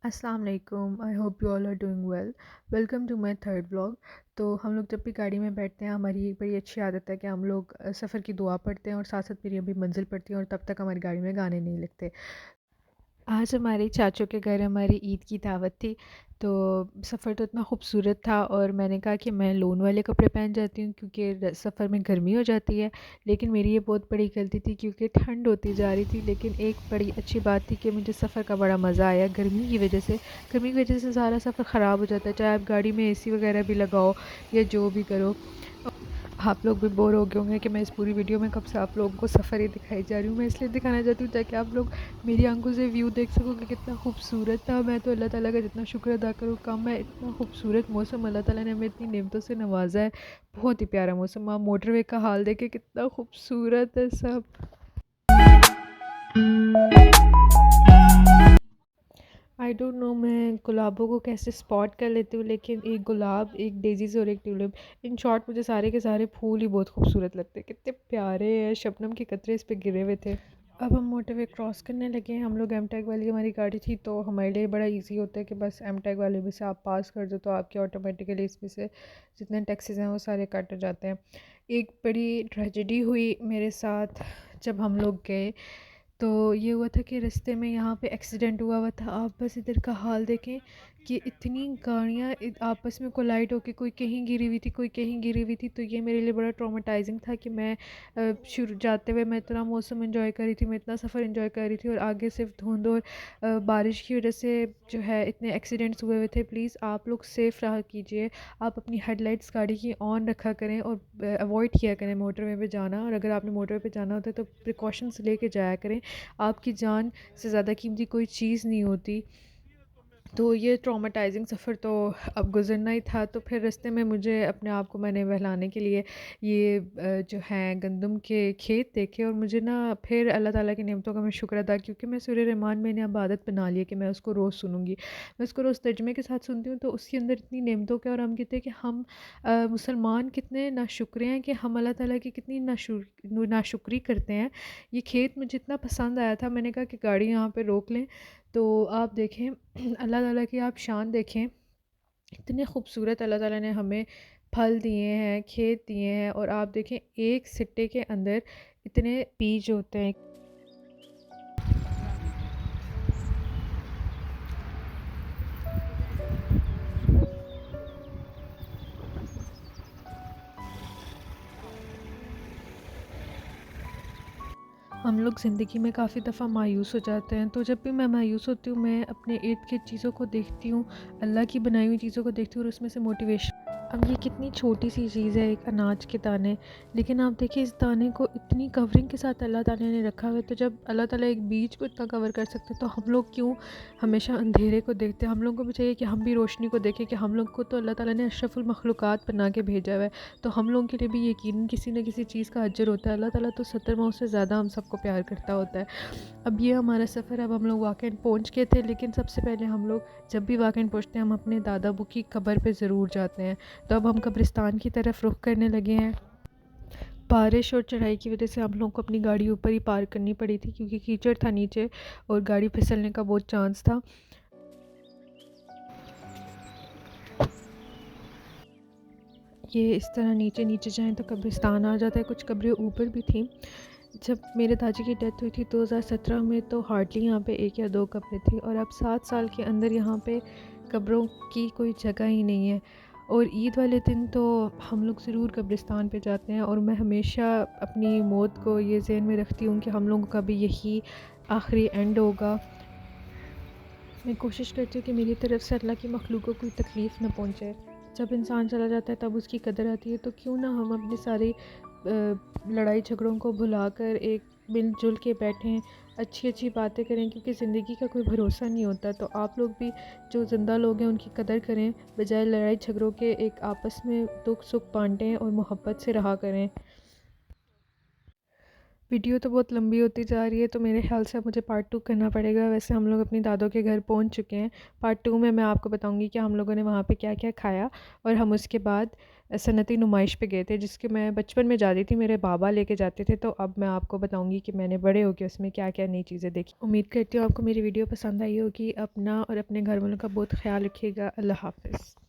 अस्सलाम वालेकुम। I hope you all are doing well. Welcome to my third blog. तो हम लोग जब भी गाड़ी में बैठते हैं, हमारी एक बड़ी अच्छी आदत है कि हम लोग सफ़र की दुआ पढ़ते हैं और साथ साथ मेरी अभी मंजिल पड़ती है और तब तक हमारी गाड़ी में गाने नहीं लगते। आज हमारे चाचों के घर हमारी ईद की दावत थी। तो सफ़र तो इतना खूबसूरत था और मैंने कहा कि मैं लोन वाले कपड़े पहन जाती हूँ क्योंकि सफ़र में गर्मी हो जाती है। लेकिन मेरी ये बहुत बड़ी गलती थी क्योंकि ठंड होती जा रही थी। लेकिन एक बड़ी अच्छी बात थी कि मुझे सफ़र का बड़ा मज़ा आया गर्मी की वजह से। गर्मी की वजह से सारा सफ़र ख़राब हो जाता है, चाहे आप गाड़ी में एसी वगैरह भी लगाओ या जो भी करो। आप लोग भी बोर हो गए होंगे कि मैं इस पूरी वीडियो में कब से आप लोगों को सफ़र ही दिखाई जा रही हूँ। मैं इसलिए दिखाना चाहती हूँ ताकि आप लोग मेरी आंखों से व्यू देख सको कि कितना खूबसूरत था। मैं तो अल्लाह ताला का जितना शुक्र अदा करूँ कम है। इतना खूबसूरत मौसम अल्लाह ताला ने हमें इतनी नेमतों से नवाजा है। बहुत ही प्यारा मौसम। आप मोटरवे का हाल देखें कितना खूबसूरत है सब। आई डोंट नो मैं गुलाबों को कैसे स्पॉट कर लेती हूँ, लेकिन एक गुलाब, एक डेजीज और एक ट्यूलिप, इन शॉर्ट मुझे सारे के सारे फूल ही बहुत खूबसूरत लगते हैं। कितने प्यारे हैं, शबनम के कतरे इस पे गिरे हुए थे। अब हम मोटरवे क्रॉस करने लगे हैं। हम लोग एम टैग वाली हमारी गाड़ी थी, तो हमारे लिए बड़ा इजी होता है कि बस एम टैग वाले में से आप पास कर दो तो आपके ऑटोमेटिकली इसमें से जितने टैक्सीज हैं वो सारे कट जाते हैं। एक बड़ी ट्रेजेडी हुई मेरे साथ जब हम लोग गए। तो ये हुआ था कि रास्ते में यहाँ पे एक्सीडेंट हुआ था। आप बस इधर का हाल देखें कि इतनी गाड़ियाँ आपस में कोलाइड होके कोई कहीं गिरी हुई थी, कोई कहीं गिरी हुई थी। तो ये मेरे लिए बड़ा ट्रॉमेटाइजिंग था कि मैं शुरू जाते हुए मैं इतना मौसम एंजॉय कर रही थी, मैं इतना सफ़र एंजॉय कर रही थी और आगे सिर्फ धुंध और बारिश की वजह से जो है इतने एक्सीडेंट्स हुए हुए थे। प्लीज़ आप लोग सेफ़ रहा कीजिए। आप अपनी हेडलाइट्स गाड़ी की ऑन रखा करें और अवॉइड किया करें मोटरवे पे जाना। और अगर आपने मोटरवे पे जाना होता है तो प्रिकॉशंस लेके जाया करें। आपकी जान से ज़्यादा कीमती कोई चीज़ नहीं होती। तो ये ट्रॉमेटाइजिंग सफ़र तो अब गुज़रना ही था। तो फिर रास्ते में मुझे अपने आप को मैंने बहलाने के लिए ये जो हैं गंदम के खेत देखे और मुझे ना फिर अल्लाह ताला की नेमतों का मैं शुक्र अदा, क्योंकि मैं सूर्य रहमान मैंने अब आदत बना ली है कि मैं उसको रोज़ सुनूंगी। मैं उसको रोज़ तर्जमे के साथ सुनती हूँ। तो उसके अंदर इतनी नेमतों के और हम कहते हैं कि हम मुसलमान कितने नाशुक्र हैं कि हम अल्लाह ताला की कितनी नाशुक्री करते हैं। ये खेत मुझे इतना पसंद आया था, मैंने कहा कि गाड़ी यहाँ पे रोक लें। तो आप देखें अल्लाह ताला की आप शान देखें। इतने खूबसूरत अल्लाह ताला ने हमें फल दिए हैं, खेत दिए हैं और आप देखें एक सिट्टे के अंदर इतने बीज होते हैं। हम लोग ज़िंदगी में काफ़ी दफ़ा मायूस हो जाते हैं। तो जब भी मैं मायूस होती हूँ मैं अपने इर्द गिर्द चीज़ों को देखती हूँ, अल्लाह की बनाई हुई चीज़ों को देखती हूँ और उसमें से मोटिवेशन। अब ये कितनी छोटी सी चीज़ है, एक अनाज के दाने, लेकिन आप देखिए इस दाने को इतनी कवरिंग के साथ अल्लाह ताला ने रखा हुआ है। तो जब अल्लाह ताला एक बीज को इतना कवर कर सकते हैं तो हम लोग क्यों हमेशा अंधेरे को देखते हैं। हम लोगों को भी चाहिए कि हम भी रोशनी को देखें कि हम लोग को तो अल्लाह ताला ने अशरफुल मखलूक़ात बना के भेजा हुआ है। तो हम लोगों के लिए भी यकीनन किसी न किसी चीज़ का अजर होता है। अल्लाह ताला तो 70 माह से ज़्यादा हम सबको प्यार करता होता है। अब ये हमारा सफ़र, अब हम लोग वाकई पहुँच गए थे। लेकिन सबसे पहले हम लोग जब भी वाकई पहुँचते हैं हम अपने दादा अबू की कब्र पे ज़रूर जाते हैं। तो अब हम कब्रिस्तान की तरफ रुख करने लगे हैं। बारिश और चढ़ाई की वजह से हम लोगों को अपनी गाड़ी ऊपर ही पार्क करनी पड़ी थी क्योंकि कीचड़ था नीचे और गाड़ी फिसलने का बहुत चांस था। ये इस तरह नीचे नीचे जाएं तो कब्रिस्तान आ जाता है। कुछ कब्रें ऊपर भी थी। जब मेरे दादी की डेथ हुई थी 2017 में तो हार्डली यहाँ पे एक या दो कब्रें थी और अब 7 साल के अंदर यहाँ पे कब्रों की कोई जगह ही नहीं है। और ईद वाले दिन तो हम लोग ज़रूर कब्रिस्तान पे जाते हैं और मैं हमेशा अपनी मौत को ये ज़हन में रखती हूँ कि हम लोगों का भी यही आखिरी एंड होगा। मैं कोशिश करती हूँ कि मेरी तरफ से अल्लाह की मखलूक को कोई तकलीफ़ ना पहुँचे। जब इंसान चला जाता है तब उसकी कदर आती है। तो क्यों ना हम अपने सारे लड़ाई झगड़ों को भुलाकर एक मिलजुल के बैठें, अच्छी अच्छी बातें करें क्योंकि ज़िंदगी का कोई भरोसा नहीं होता। तो आप लोग भी जो ज़िंदा लोग हैं उनकी कदर करें, बजाय लड़ाई झगड़ों के एक आपस में दुख सुख बांटें और मोहब्बत से रहा करें। वीडियो तो बहुत लंबी होती जा रही है तो मेरे ख्याल से अब मुझे पार्ट 2 करना पड़ेगा। वैसे हम लोग अपनी दादों के घर पहुंच चुके हैं। पार्ट 2 में मैं आपको बताऊंगी कि हम लोगों ने वहाँ पे क्या क्या खाया और हम उसके बाद सनअती नुमाइश पे गए थे, जिसके मैं बचपन में जाती थी, मेरे बाबा लेके जाते थे। तो अब मैं आपको बताऊंगी कि मैंने बड़े होकर उसमें क्या क्या नई चीज़ें देखी। उम्मीद करती हूँ आपको मेरी वीडियो पसंद आई होगी। अपना और अपने घर वालों का बहुत ख्याल रखिएगा। अल्लाह हाफ़िज़।